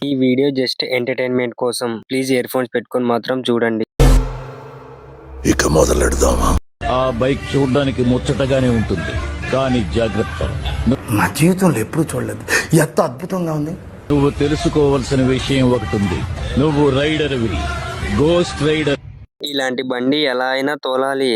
ఈ video just entertainment కోసం. Please ear phones పెట్టుకొని మాత్రం చూడండి. ఇక మొదలెడదామా? ఆ బైక్ చూడడానికి ముచ్చటగానే ఉంటుంది, కానీ జాగ్రత్త. నా జీవితంలో ఎప్పుడు చూడలేదు, ఎంత అద్భుతంగా ఉంది. నువ్వు తెలుసుకోవాల్సిన విషయం ఒకటి ఉంది. నువ్వు రైడర్వి, గోస్ట్ రైడర్. ఇలాంటి బండి ఎలా అయినా తోలాలి.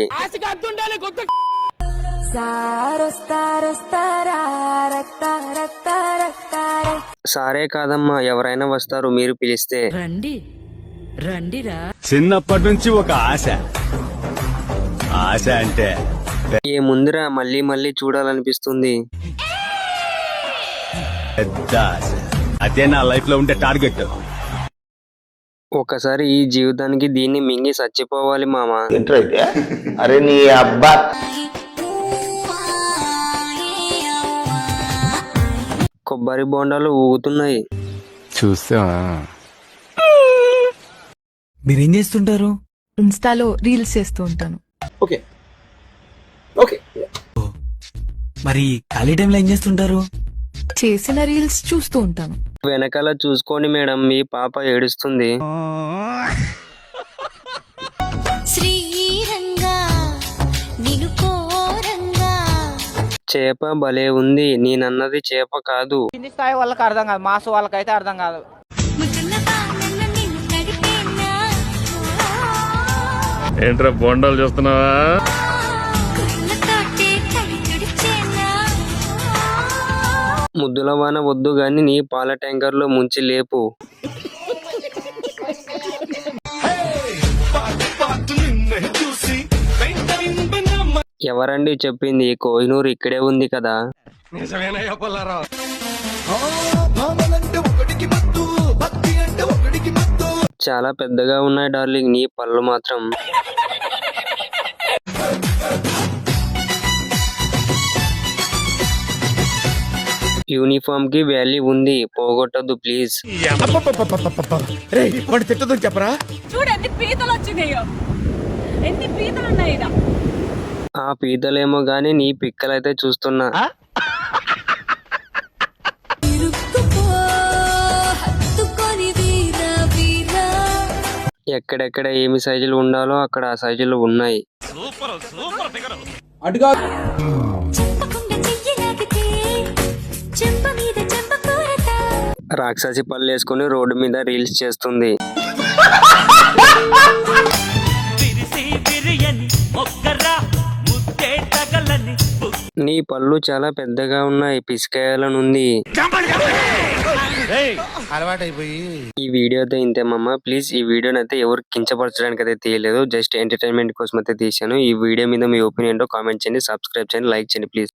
సారే కాదమ్మా, ఎవరైనా వస్తారు మీరు పిలిస్తే. రండి రండిరా. చిన్నప్పటి నుంచి ఒక ఆశ అంటే ఏ ముందురా మళ్ళీ మళ్ళీ చూడాలనిపిస్తుంది. పెద్ద ఆశ. అదే నా లైఫ్ లో ఉండే టార్గెట్. ఒకసారి ఈ జీవితానికి దీన్ని మింగి చచ్చిపోవాలి మామ. అరే నీ అబ్బా. కొబ్బరి బోండాలు ఊగుతున్నాయి. మీరేం చేస్తుంటారు? ఇన్స్టాలో రీల్స్ చేస్తూ ఉంటాను. ఓకే. మరి ఖాళీ టైంలో ఏం చేస్తుంటారు? చేసిన రీల్స్ చూస్తూ ఉంటాను. వెనకాల చూసుకోండి మేడం, మీ పాప ఏడుస్తుంది. చేప భలే ఉంది. నేనన్నది చేప కాదు. కింది స్థాయి వాళ్ళకి అర్థం కాదు, మాస్ వాళ్ళకైతే అర్థం కాదు. ఏంట్రా బొండాలు చూస్తున్నావా? ముద్దుల వాన వద్దు గాని నీ పాల ట్యాంకర్ లో ముంచి లేపు. ఎవరండి చెప్పింది? కోహినూర్ ఇక్కడే ఉంది కదా. చాలా పెద్దగా ఉన్నాయి డార్లింగ్ నీ పళ్ళు మాత్రం. యూనిఫామ్ కి వాల్యూ ఉంది, పోగొట్టద్దు ప్లీజ్. తిట్టదని చెప్పరా? చూడండి పీతలు వచ్చినాయో, ఎన్ని పీతలు ఉన్నాయి. ఆ పీతలేమో గాని నీ పిక్కలైతే చూస్తున్నా. ఎక్కడెక్కడ ఏమి సైజులు ఉండాలో అక్కడ ఆ సైజులు ఉన్నాయి. రాక్షసి పళ్ళు వేసుకుని రోడ్డు మీద రీల్స్ చేస్తుంది. నీ పళ్ళు చాలా పెద్దగా ఉన్నాయి, పిసికాయాలనుంది. ఈ వీడియో అయితే ఇంతేమమ్మా. ప్లీజ్ ఈ వీడియోని అయితే ఎవరు కించపరచడానికి అయితే తీయలేదు, జస్ట్ ఎంటర్టైన్మెంట్ కోసం అయితే తీసాను. ఈ వీడియో మీద మీ ఒపీనియన్ కామెంట్ చేయండి, సబ్స్క్రైబ్ చేయండి, లైక్ చేయండి ప్లీజ్.